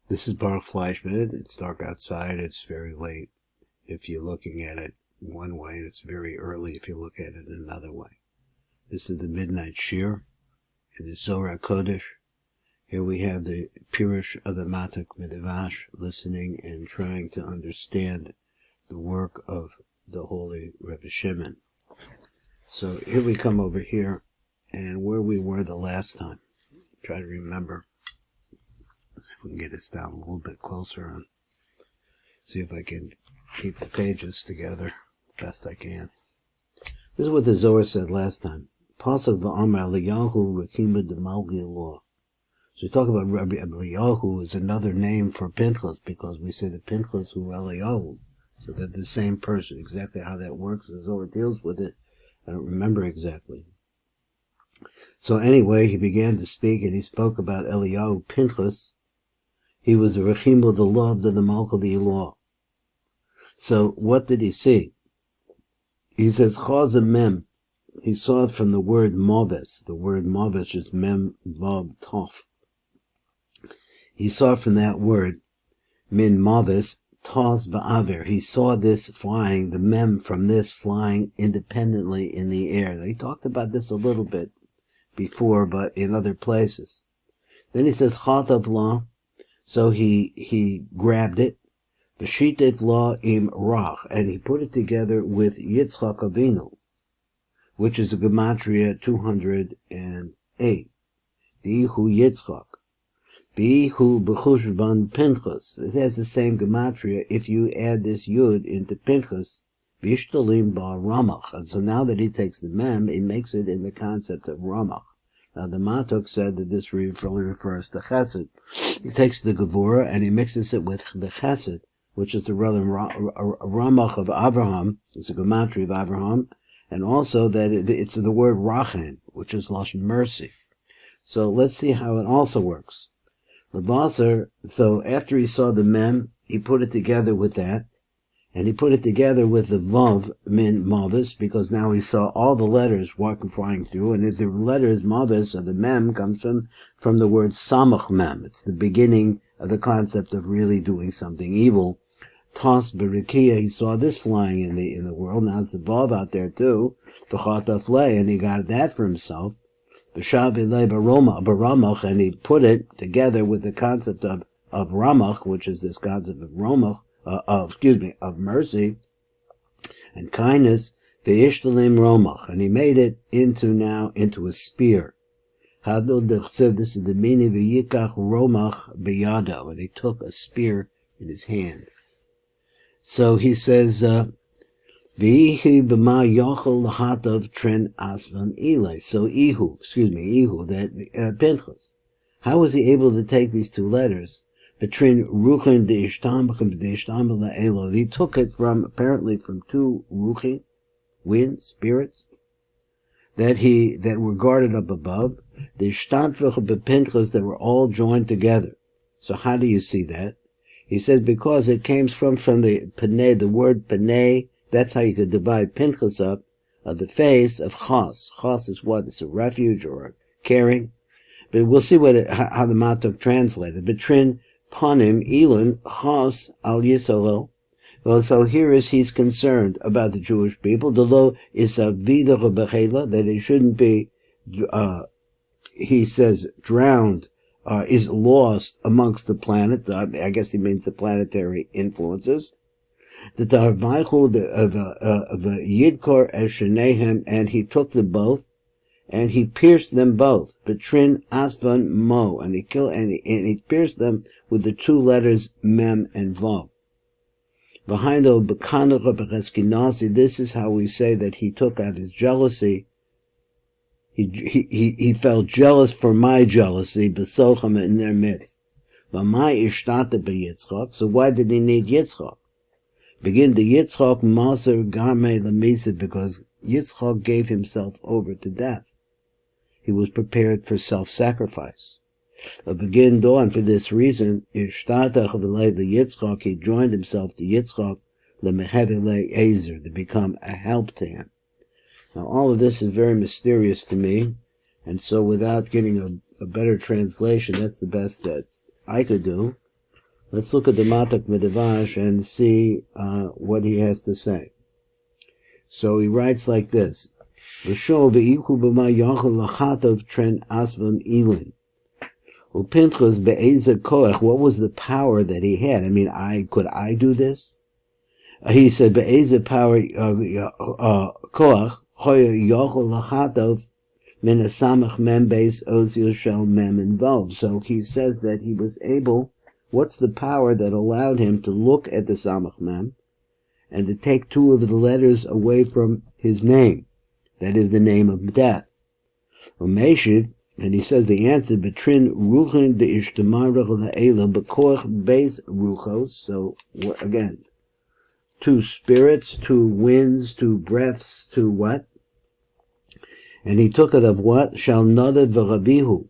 This is Baruch Fleischman. It's dark outside. It's very late if you're looking at it one way, and it's very early if you look at it another way. This is the midnight shir in the Zohar Kodesh. Here we have the Pirush of the Matak Midrash, listening and trying to understand the work of the holy Rebbe Shimon. So here we come over here, and where we were the last time. Try to remember. If we can get this down a little bit closer and see if I can keep the pages together best I can. This is what the Zohar said last time. Pasuk v'amar Eliyahu Rechima de Malgi law. So we talk about Rabbi Eliyahu is another name for Pinchas, because we say the Pinchas who Eliyahu. So they're the same person. Exactly how that works, the Zohar deals with it. I don't remember exactly. So anyway, he began to speak, and he spoke about Eliyahu Pinchas. He was the Rechim, the loved of the Malch of the law. So what did he see? He says, Chaz Mem. He saw it from the word Moves. The word Moves is Mem, Vav, Tov. He saw from that word, Min Moves, Tos Ba'aver. He saw this flying, the Mem from this flying independently in the air. He talked about this a little bit before, but in other places. Then he says, Chatav La. So he grabbed it, V'shitev La im Rach, and he put it together with Yitzchak Avinu, which is a gematria 208. Dihu Yitzchak. Bihu B'chushban Pinchas. It has the same gematria if you add this Yud into Pinchas, V'ishtalim Ba Ramach. And so now that he takes the Mem, he makes it in the concept of Ramach. Now the Matuk said that this refers to Chesed. He takes the Gevurah and he mixes it with the Chesed, which is the Ramach of Avraham. It's a gematria of Avraham, and also that it's the word Rachem, which is Lashon mercy. So let's see how it also works. The Basar, so after he saw the Mem, he put it together with that, and he put it together with the Vav, Min Mavis, because now he saw all the letters flying through, and the letters Mavis, or the Mem, comes from the word Samach Mem. It's the beginning of the concept of really doing something evil. Tos Berikia, he saw this flying in the world. Now it's the Vav out there too, B'chatafle, and he got that for himself. B'shavile Baramach, and he put it together with the concept of Ramach, which is this concept of Ramach, of mercy and kindness, ve'ishtalim romach, and he made it into a spear. This is the meaning ve'yikach romach beyado, and he took a spear in his hand. So he says, ve'ihi b'ma yochel lahatav tren asvan ilay. So Ehu, that Pinchas, how was he able to take these two letters? Between Ruchin de Ishtamach and de Ishtamach Elo. He took it apparently from two Ruchin, winds, spirits, that were guarded up above, the Ishtamach be Pinchas, that were all joined together. So how do you see that? He says because it came from the Panei, the word Panei, that's how you could divide Pinchas up, of the face of Chas. Chas is what? It's a refuge or a caring. But we'll see how the Matuk translated. Between Panim, Elon, Chas, Al Yisrael. Well, so here he's concerned about the Jewish people. The law is a vida bechela, that it shouldn't be, he says, drowned, is lost amongst the planet. I guess he means the planetary influences. The Tarvaichu of Yidkor Eshenehem, and he took them both, and he pierced them both, Betrin Asvan Mo, and he pierced them with the two letters Mem and Vav. Behind this is how we say that he took out his jealousy. He felt jealous for my jealousy, Besocham, in their midst. So why did he need Yitzchak? Begin the Yitzchak Maser Game Lamisa, because Yitzchak gave himself over to death. He was prepared for self-sacrifice. Begin dawn for this reason, Ishtatach v'lei the Yitzchak, he joined himself to Yitzchak, lemehevele Ezer, to become a help to him. Now all of this is very mysterious to me, and so without getting a better translation, that's the best that I could do. Let's look at the Matak Medevash and see what he has to say. So he writes like this. V'shol v'ichu b'ma yachol lachatov tren asvan ilin. Pinchas be'eze koach, what was the power that he had? I mean, could I do this? He said, be'eze power koach, hoya yachol lachatov min asamach mem beis ozil shel mem involved. So he says that he was able, what's the power that allowed him to look at the samach mem and to take two of the letters away from his name? That is the name of death. Umeshiv, and he says the answer, betrin ruchin de ishtamarach la'ela b'koach beis ruchos. So again, two spirits, two winds, two breaths, two what? And he took it of what? Shal nadav v'ravihu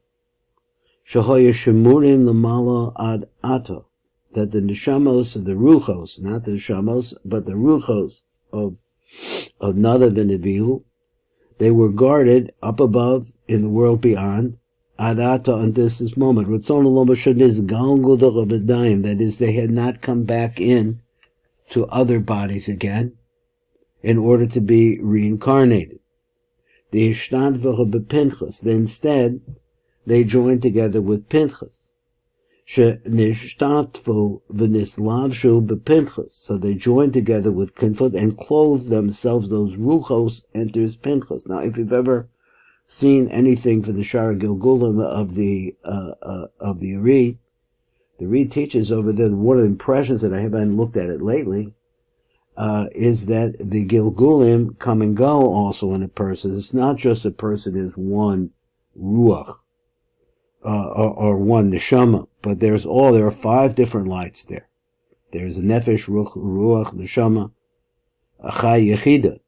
shahoya shemurim l'mala ad ato. That the neshamos of the ruchos, not the neshamos, but the ruchos of nadav and avihu, they were guarded up above in the world beyond, adata, until this moment. That is, they had not come back in to other bodies again in order to be reincarnated. The Pinchas. Instead, they joined together with Pinchas. So they joined together with Pinchas and clothed themselves. Those ruchos enters Pinchas. Now, if you've ever seen anything for the Shara Gilgulim of the Ari, the Ari teaches over there, one of the impressions that I haven't looked at it lately, is that the Gilgulim come and go also in a person. It's not just a person is one ruach, or one neshama, but there are 5 different lights there. There's a nefesh, ruach, neshama, achai, yechida.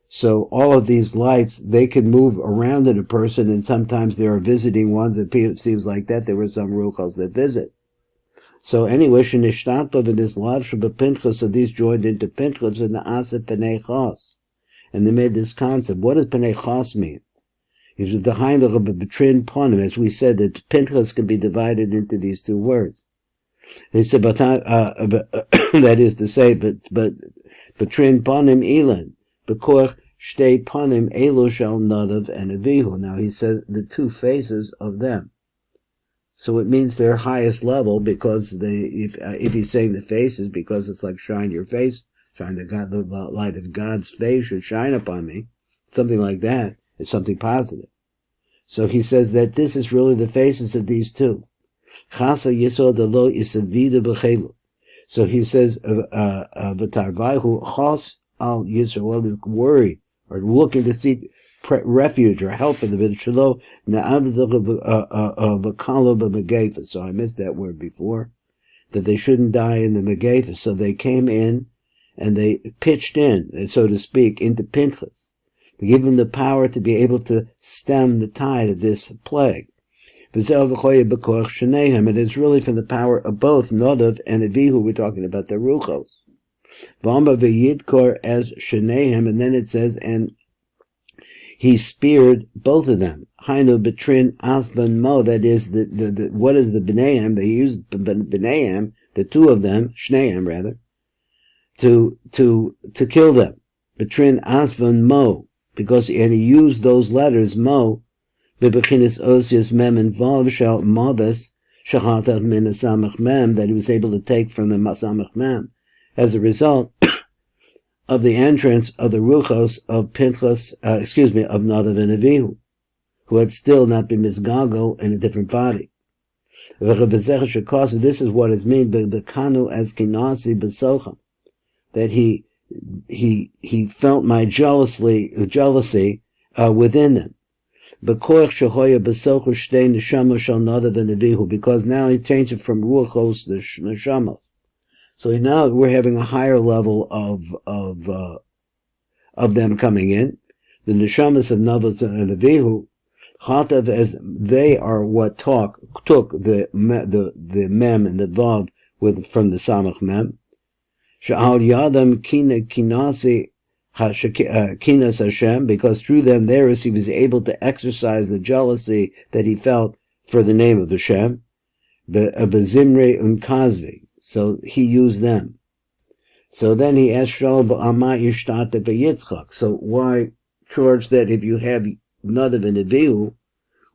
So all of these lights, they can move around in a person, and sometimes there are visiting ones. It seems like that there were some ruchos that visit. So anyway, shenishtatov in this lav sheba Pinchas, so these joined into Pinchas and the asa penei chos, and they made this concept. What does penei chos mean? It was the Heinrich of betrin ponim, as we said, that Pinchas can be divided into these 2 words. They said, that is to say, but betrin ponim ilan, bekor shtei ponim elo shal nadav and avihu. Now he says the 2 faces of them. So it means their highest level, because if he's saying the faces, because it's like shine your face, shine the light of God's face should shine upon me, something like that. It's something positive. So he says that this is really the faces of these 2. Chasa yisod lo isavida b'chelu. So he says, v'tarvayhu chos al Yisrael, worry or looking to seek refuge or help for the shelo na'avdach b'megefa. So I missed that word before, that they shouldn't die in the megefa. So they came in and they pitched in, so to speak, into Pinchas, to give him the power to be able to stem the tide of this plague. And it's really from the power of both Nadav and Avihu. We're talking about the Ruchos. As Shenehem, and then it says, and he speared both of them. Hainu betrin asvan mo, that is, what is the B'naiim? They use B'naiim, the 2 of them, Shneim rather, to kill them. Betrin asvan mo. And he used those letters, Mo, Bibechinis Osius Mem and Vav Shal Mavis, Shachatav Min Samach Mem, that he was able to take from the Samach Mem, as a result of the entrance of the Ruchos of Pinchas, of Nadav and Avihu, who had still not been misgagel in a different body. This is what it means, the Kanu as Kinasi Besocham, that he felt my jealousy within them. Because now he's changed it from ruachos to neshama. So now we're having a higher level of them coming in. The neshamas of Nadav and Avihu, chatav, as they are what took the mem and the vav from the samach mem. Sha'al yadam kinasi kinas Hashem, because through them he was able to exercise the jealousy that he felt for the name of Hashem. Bezimre unkazvi, So he used them. So then he asked Shaul, Yitzchak. So why, George, that if you have Nadav and Avihu,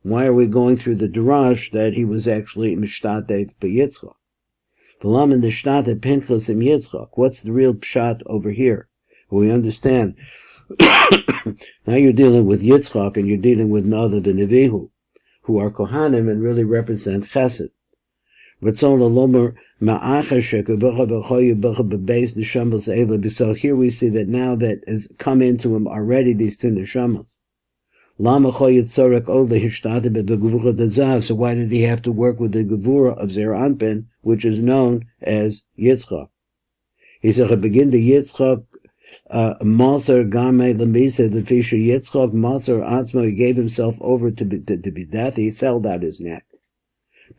why are we going through the Darash that he was actually Mishtatev Yitzchak? V'lamin the Shtatev Pinchas im Yitzchak. What's the real pshat over here? Well, we understand. Now you're dealing with Yitzchak and you're dealing with Nadav and Avihu, who are Kohanim and really represent Chesed. So here we see that now that has come into him already these two neshamas. So why did he have to work with the Gevura of Zer Anpin, which is known as Yitzchak? He said, begin the Yitzchak Maser Game Lemisa, the Fisher Yitzchak Maser Atzmo, he gave himself over to be death, he sold out his neck.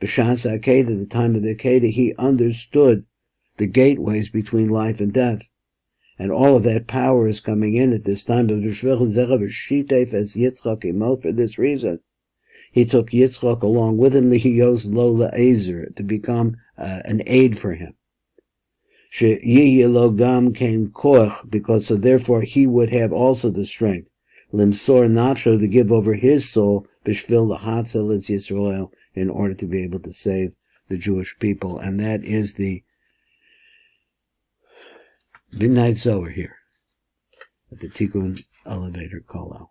B'shas Akeda, the time of the Akeda, he understood the gateways between life and death. And all of that power is coming in at this time. But as Yitzchak Imot, for this reason, he took Yitzchak along with him, the Hiyos Lola Ezer, to become an aid for him. Logam came koch, because so therefore he would have also the strength. Limsor Nafsho, to give over his soul, Bishvil the Hatzel Yisrael, in order to be able to save the Jewish people. And that is the midnight Zohar here at the Tikkun elevator call out.